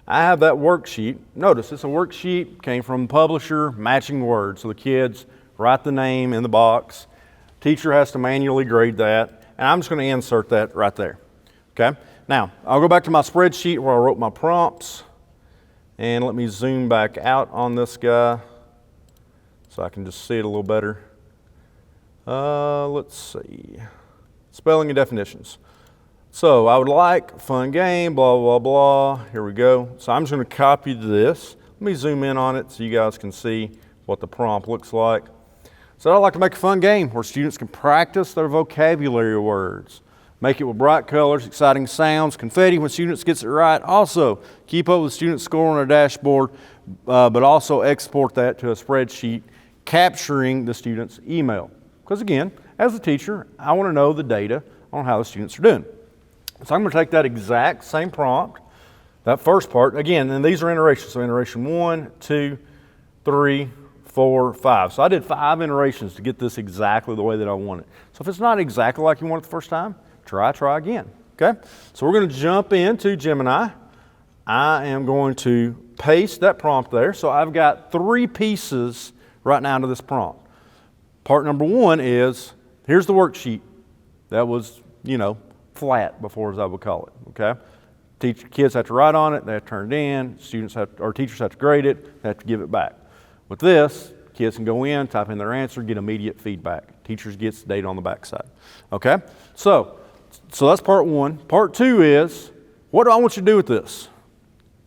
B: I have that worksheet. Notice it's a worksheet, came from publisher, matching words. So the kids write the name in the box. Teacher has to manually grade that, and I'm just going to insert that right there. Okay? Now, I'll go back to my spreadsheet where I wrote my prompts, and let me zoom back out on this guy so I can just see it a little better. Let's see. Spelling and definitions. So I would like fun game, blah, blah, blah. Here we go. So I'm just going to copy this. Let me zoom in on it so you guys can see what the prompt looks like. So I'd like to make a fun game where students can practice their vocabulary words. Make it with bright colors, exciting sounds, confetti when students gets it right. Also, keep up with student score on a dashboard, but also export that to a spreadsheet capturing the student's email. Because again, as a teacher, I want to know the data on how the students are doing. So I'm going to take that exact same prompt, that first part, again, and these are iterations. So iteration 1, 2, 3, 4, 5. So I did 5 iterations to get this exactly the way that I want it. So if it's not exactly like you want it the first time, try again. Okay, so we're going to jump into Gemini. I am going to paste that prompt there. So I've got 3 pieces right now to this prompt. Part number 1 is, here's the worksheet that was, flat before, as I would call it, okay? Kids have to write on it, they have to turn it in, teachers have to grade it, they have to give it back. With this, kids can go in, type in their answer, get immediate feedback. Teachers get the data on the backside, okay? So that's part 1. Part 2 is, what do I want you to do with this?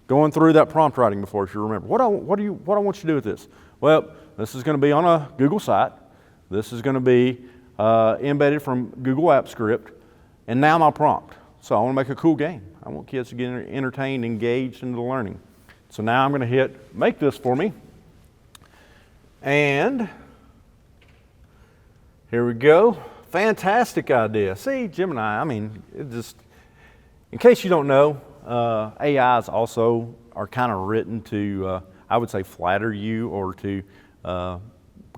B: Going through that prompt writing before, if you remember. What I want you to do with this? Well, this is going to be on a Google site. This is going to be embedded from Google App Script. And now my prompt. So I want to make a cool game. I want kids to get entertained, engaged into the learning. So now I'm going to hit make this for me. And here we go. Fantastic idea. See, Gemini, in case you don't know, AIs also are kind of written to, I would say, flatter you or to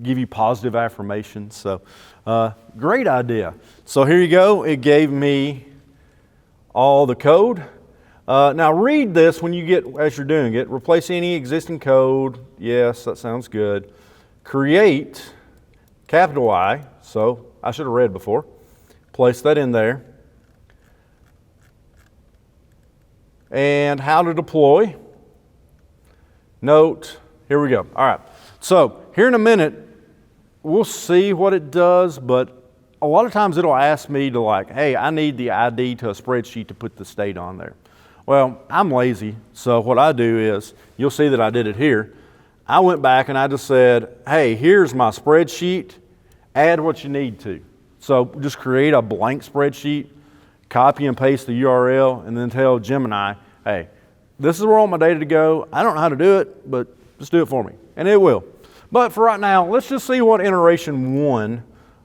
B: give you positive affirmations. So, great idea. So here you go. It gave me all the code. Now read this as you're doing it. Replace any existing code. Yes, that sounds good. Create, capital I, so I should have read before. Place that in there. And how to deploy. Note, here we go. All right. So here in a minute, we'll see what it does, but a lot of times it'll ask me to hey, I need the ID to a spreadsheet to put this data on there. Well, I'm lazy, so what I do is, you'll see that I did it here. I went back and I just said, hey, here's my spreadsheet, add what you need to. So just create a blank spreadsheet, copy and paste the URL, and then tell Gemini, hey, this is where I want my data to go. I don't know how to do it, but just do it for me, and it will. But for right now, let's just see what iteration 1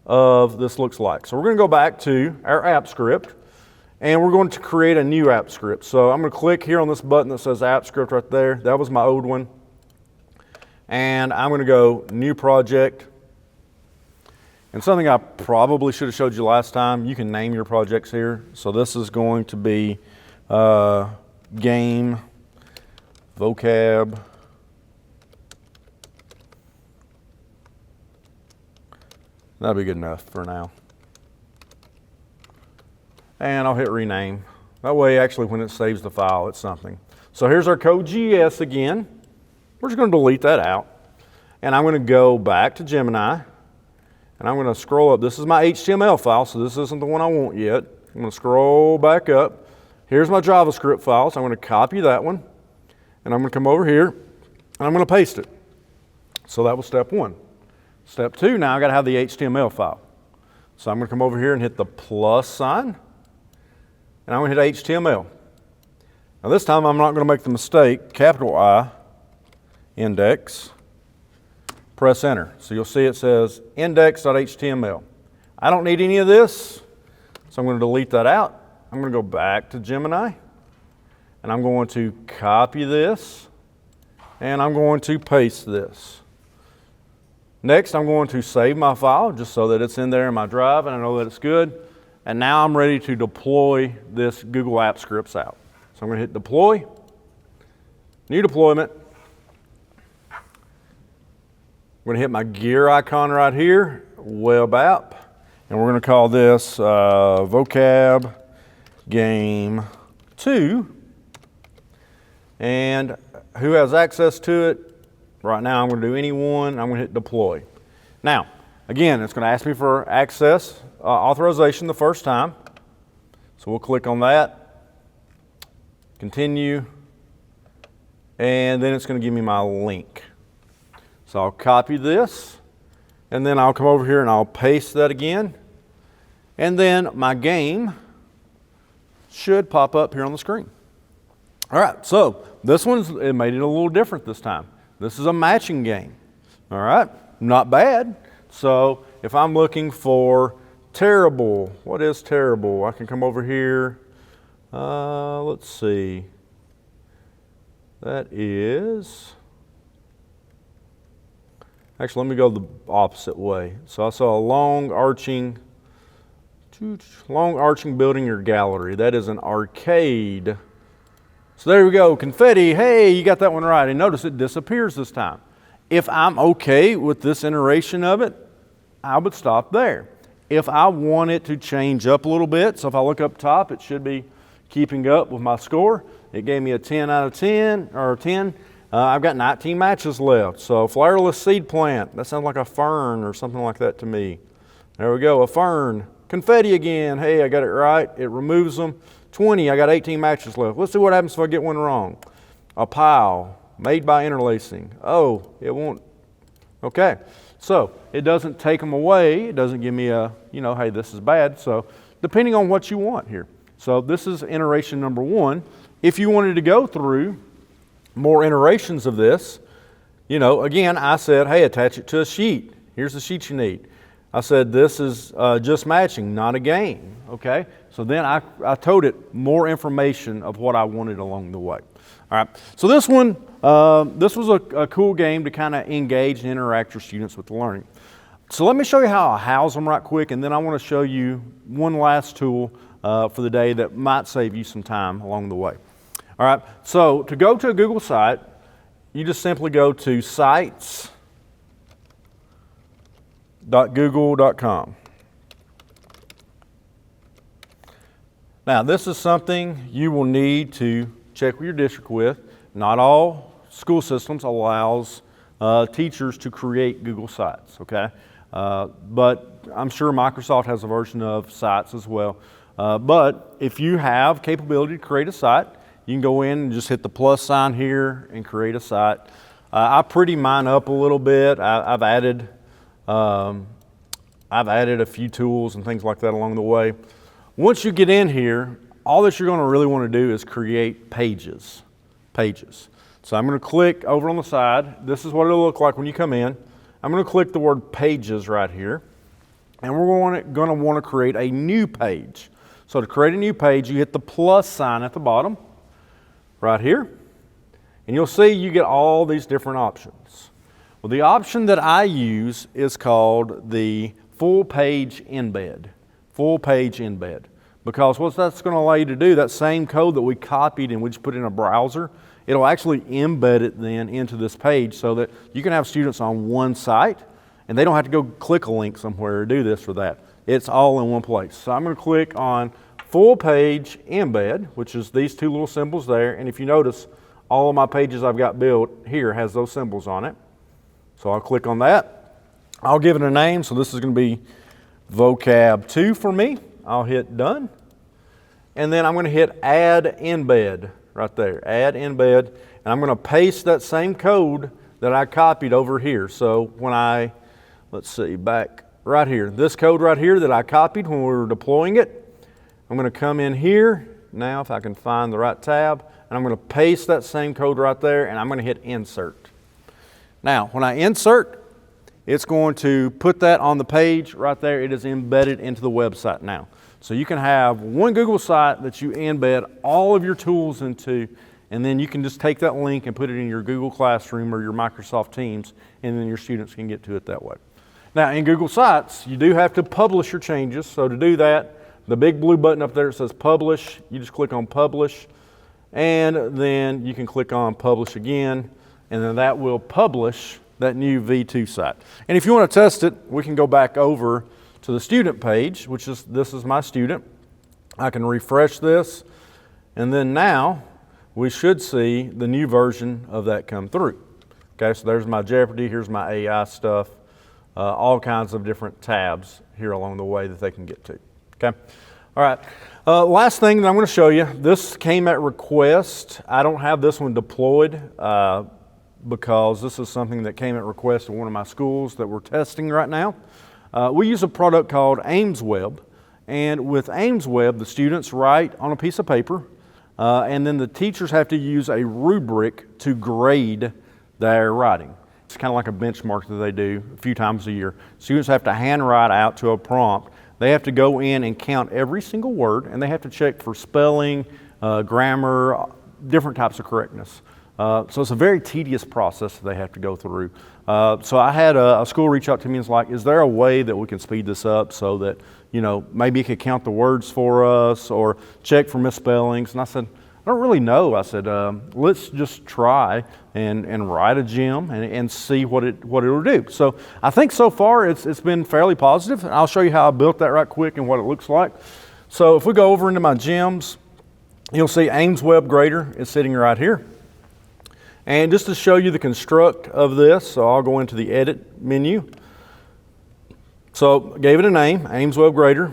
B: of this looks like. So we're going to go back to our app script, and we're going to create a new app script. So I'm going to click here on this button that says app script right there. That was my old one. And I'm going to go new project. And something I probably should have showed you last time, you can name your projects here. So this is going to be game, vocab, that'll be good enough for now. And I'll hit rename. That way, actually, when it saves the file, it's something. So here's our code.js again. We're just going to delete that out. And I'm going to go back to Gemini. And I'm going to scroll up. This is my HTML file, so this isn't the one I want yet. I'm going to scroll back up. Here's my JavaScript file, so I'm going to copy that one. And I'm going to come over here, and I'm going to paste it. So that was step 1. Step 2, now I've got to have the HTML file. So I'm going to come over here and hit the plus sign, and I'm going to hit HTML. Now this time I'm not going to make the mistake, capital I, index, press enter. So you'll see it says index.html. I don't need any of this, so I'm going to delete that out. I'm going to go back to Gemini, and I'm going to copy this, and I'm going to paste this. Next, I'm going to save my file just so that it's in there in my drive and I know that it's good. And now I'm ready to deploy this Google App Scripts out. So I'm going to hit deploy, new deployment. I'm going to hit my gear icon right here, web app, and we're going to call this vocab game 2. And who has access to it? Right now I'm going to do anyone. I'm going to hit deploy. Now, again, it's going to ask me for access authorization the first time. So we'll click on that, continue, and then it's going to give me my link. So I'll copy this, and then I'll come over here and I'll paste that again. And then my game should pop up here on the screen. All right, so this it made it a little different this time. This is a matching game. All right, not bad. So if I'm looking for terrible, what is terrible? I can come over here. Let's see. That is, actually let me go the opposite way. So I saw a long arching, long arching building or gallery. That is an arcade. So there we go, confetti. Hey, you got that one right. And notice it disappears this time. If I'm okay with this iteration of it, I would stop there. If I want it to change up a little bit, so if I look up top, it should be keeping up with my score. It gave me a 10 out of 10, or 10. I've got 19 matches left. So flowerless seed plant, that sounds like a fern or something like that to me. There we go, a fern. Confetti again, hey, I got it right. It removes them. 20, I got 18 matches left. Let's see what happens if I get one wrong. A pile, made by interlacing. Oh, it won't. Okay, so it doesn't take them away. It doesn't give me a, hey, this is bad. So depending on what you want here. So this is iteration number 1. If you wanted to go through more iterations of this, again, I said, hey, attach it to a sheet. Here's the sheet you need. I said, this is just matching, not a game, okay? So then I told it more information of what I wanted along the way. All right, so this one, this was a cool game to kind of engage and interact your students with the learning. So let me show you how I house them right quick, and then I want to show you one last tool for the day that might save you some time along the way. All right, so to go to a Google site, you just simply go to sites.google.com. Now, this is something you will need to check with your district with. Not all school systems allows teachers to create Google Sites, okay? But I'm sure Microsoft has a version of Sites as well. But if you have capability to create a site, you can go in and just hit the plus sign here and create a site. I pretty mine up a little bit. I've added a few tools and things like that along the way. Once you get in here, all that you're going to really want to do is create pages. So I'm going to click over on the side. This is what it'll look like when you come in. I'm going to click the word pages right here. And we're going to want to create a new page. So to create a new page, you hit the plus sign at the bottom right here. And you'll see you get all these different options. Well, the option that I use is called the full page embed. Full page embed. Because what that's going to allow you to do, that same code that we copied and we just put in a browser, it'll actually embed it then into this page so that you can have students on one site and they don't have to go click a link somewhere or do this or that. It's all in one place. So I'm going to click on full page embed, which is these two little symbols there. And if you notice, all of my pages I've got built here has those symbols on it. So I'll click on that. I'll give it a name. So this is going to be vocab 2 for me. I'll hit done. And then I'm going to hit add embed right there, add embed. And I'm going to paste that same code that I copied over here. So when let's see, back right here, this code right here that I copied when we were deploying it, I'm going to come in here now, if I can find the right tab, and I'm going to paste that same code right there, and I'm going to hit insert. Now, when I insert, it's going to put that on the page right there. It is embedded into the website now. So you can have one Google site that you embed all of your tools into, and then you can just take that link and put it in your Google Classroom or your Microsoft Teams, and then your students can get to it that way. Now, in Google Sites, you do have to publish your changes. So to do that, the big blue button up there that says Publish, you just click on Publish, and then you can click on Publish again, and then that will publish that new V2 site. And if you want to test it, we can go back over to the student page, which is, this is my student. I can refresh this, and then now we should see the new version of that come through. Okay, so there's my Jeopardy, here's my AI stuff, all kinds of different tabs here along the way that they can get to. Okay, all right. Last thing that I'm going to show you, this came at request. I don't have this one deployed because this is something that came at request in one of my schools that we're testing right now. We use a product called AimsWeb, and with AimsWeb, the students write on a piece of paper, and then the teachers have to use a rubric to grade their writing. It's kind of like a benchmark that they do a few times a year. Students have to handwrite out to a prompt. They have to go in and count every single word, and they have to check for spelling, grammar, different types of correctness. So it's a very tedious process that they have to go through. So I had a school reach out to me and was like, is there a way that we can speed this up so that, maybe it could count the words for us or check for misspellings? And I said, I don't really know. I said, let's just try and write a gem and see what it'll do. So I think so far it's been fairly positive. I'll show you how I built that right quick and what it looks like. So if we go over into my gems, you'll see Ames Web Grader is sitting right here. And just to show you the construct of this, so I'll go into the edit menu. So gave it a name, Ames Web Grader.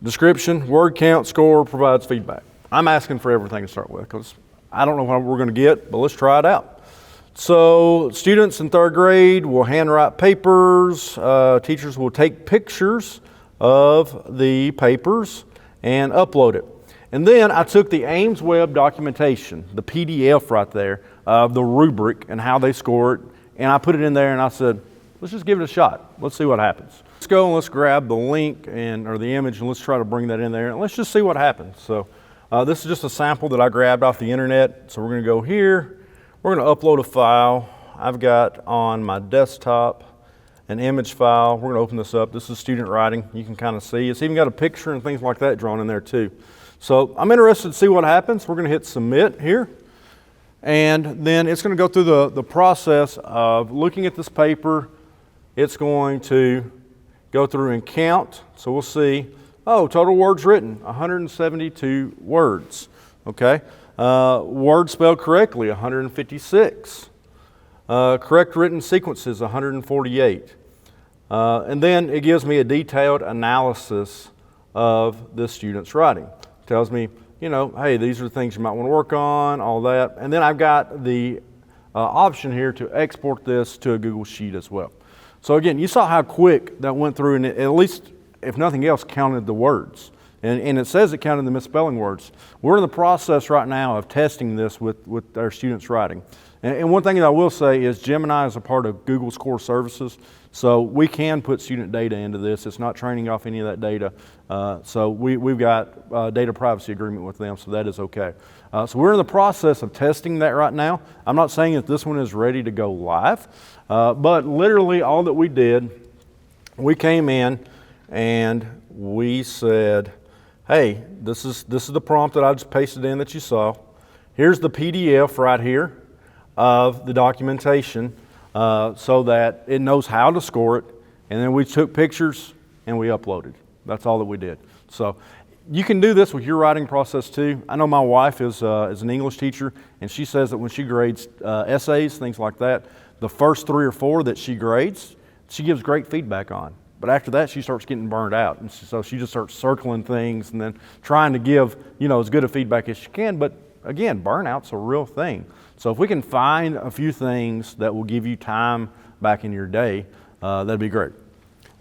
B: Description, word count, score, provides feedback. I'm asking for everything to start with because I don't know what we're going to get, but let's try it out. So students in 3rd grade will handwrite papers. Teachers will take pictures of the papers and upload it. And then I took the Ames Web documentation, the PDF right there, of the rubric and how they score it, and I put it in there and I said, let's just give it a shot. Let's see what happens. Let's go and let's grab the link or the image and let's try to bring that in there and let's just see what happens. So this is just a sample that I grabbed off the internet. So we're going to go here. We're going to upload a file. I've got on my desktop an image file. We're going to open this up. This is student writing. You can kind of see. It's even got a picture and things like that drawn in there too. So I'm interested to see what happens. We're going to hit submit here. And then it's going to go through the process of looking at this paper. It's going to go through and count. So we'll see, total words written, 172 words. Okay. Words spelled correctly, 156. Correct written sequences, 148. And then it gives me a detailed analysis of this student's writing. It tells me, hey, these are the things you might want to work on, all that. And then I've got the option here to export this to a Google Sheet as well. So again, you saw how quick that went through, and it, at least, if nothing else, counted the words. And it says it counted the misspelling words. We're in the process right now of testing this with our students' writing. And one thing that I will say is Gemini is a part of Google's core services, so we can put student data into this. It's not training off any of that data. So we've got a data privacy agreement with them, so that is okay. So we're in the process of testing that right now. I'm not saying that this one is ready to go live, but literally all that we did, we came in and we said, hey, this is the prompt that I just pasted in that you saw. Here's the PDF right here of the documentation so that it knows how to score it. And then we took pictures and we uploaded. That's all that we did. So you can do this with your writing process too. I know my wife is an English teacher, and she says that when she grades essays, things like that, the first 3 or 4 that she grades, she gives great feedback on. But after that, she starts getting burned out. And so she just starts circling things and then trying to give, as good a feedback as she can. But again, burnout's a real thing. So if we can find a few things that will give you time back in your day, that'd be great.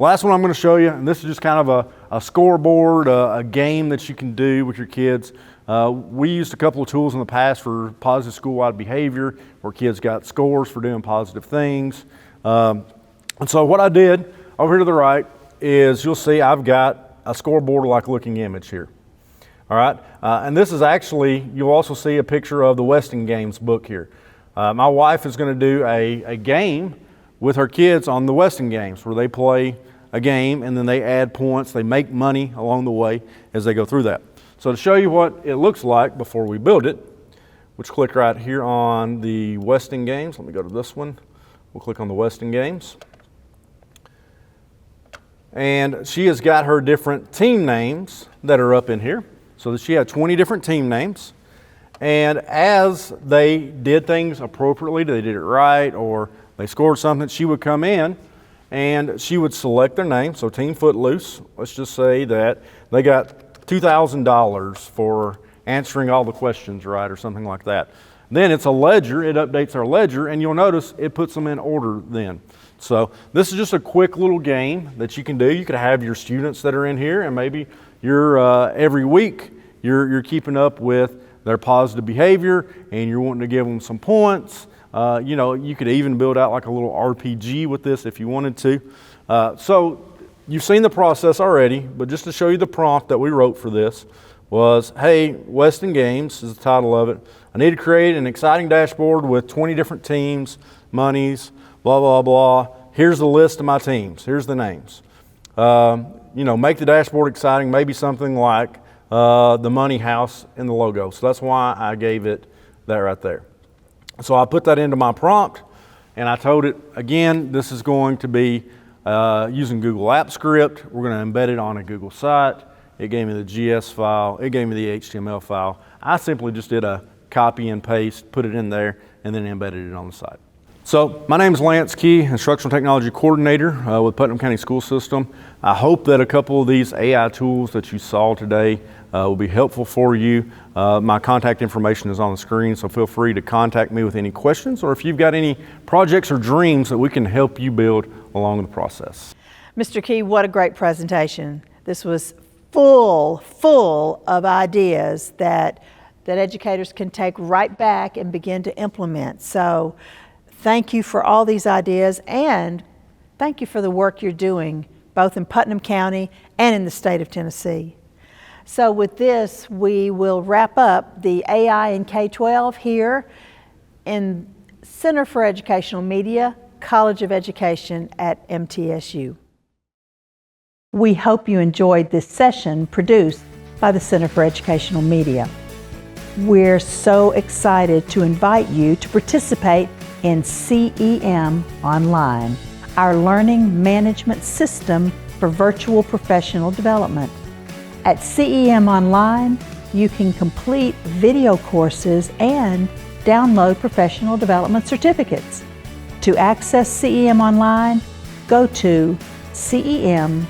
B: Last one I'm going to show you, and this is just kind of a scoreboard, a game that you can do with your kids. We used a couple of tools in the past for positive school-wide behavior, where kids got scores for doing positive things. And so what I did over here to the right is you'll see I've got a scoreboard-like looking image here. All right, and this is actually, you'll also see a picture of the Weston Games book here. My wife is going to do a game with her kids on the Weston Games, where they play a game and then they add points, they make money along the way as they go through that. So to show you what it looks like before we build it, we'll click right here on the Weston Games. Let me go to this one. We'll click on the Weston Games. And she has got her different team names that are up in here. So she had 20 different team names. And as they did things appropriately, they did it right, or they scored something, she would come in and she would select their name. So Team Footloose, let's just say that they got $2,000 for answering all the questions right, or something like that. Then it's a ledger, it updates our ledger, and you'll notice it puts them in order then. So this is just a quick little game that you can do. You could have your students that are in here, and maybe you're every week you're keeping up with their positive behavior and you're wanting to give them some points. You could even build out like a little RPG with this if you wanted to. So you've seen the process already, but just to show you the prompt that we wrote for this was, hey, Weston Games is the title of it. I need to create an exciting dashboard with 20 different teams, monies, blah, blah, blah. Here's the list of my teams. Here's the names. Make the dashboard exciting, maybe something like the money house in the logo. So that's why I gave it that right there. So I put that into my prompt, and I told it, again, this is going to be using Google App Script. We're going to embed it on a Google site. It gave me the GS file. It gave me the HTML file. I simply just did a copy and paste, put it in there, and then embedded it on the site. So my name is Lance Key, Instructional Technology Coordinator with Putnam County School System. I hope that a couple of these AI tools that you saw today will be helpful for you. My contact information is on the screen, so feel free to contact me with any questions, or if you've got any projects or dreams that we can help you build along the process.
A: Mr. Key, what a great presentation. This was full of ideas that educators can take right back and begin to implement. So thank you for all these ideas, and thank you for the work you're doing both in Putnam County and in the state of Tennessee. So with this, we will wrap up the AI in K12 here in Center for Educational Media, College of Education at MTSU. We hope you enjoyed this session produced by the Center for Educational Media. We're so excited to invite you to participate in CEM Online, our learning management system for virtual professional development. At CEM Online, you can complete video courses and download professional development certificates. To access CEM Online, go to cem.mtsu.edu.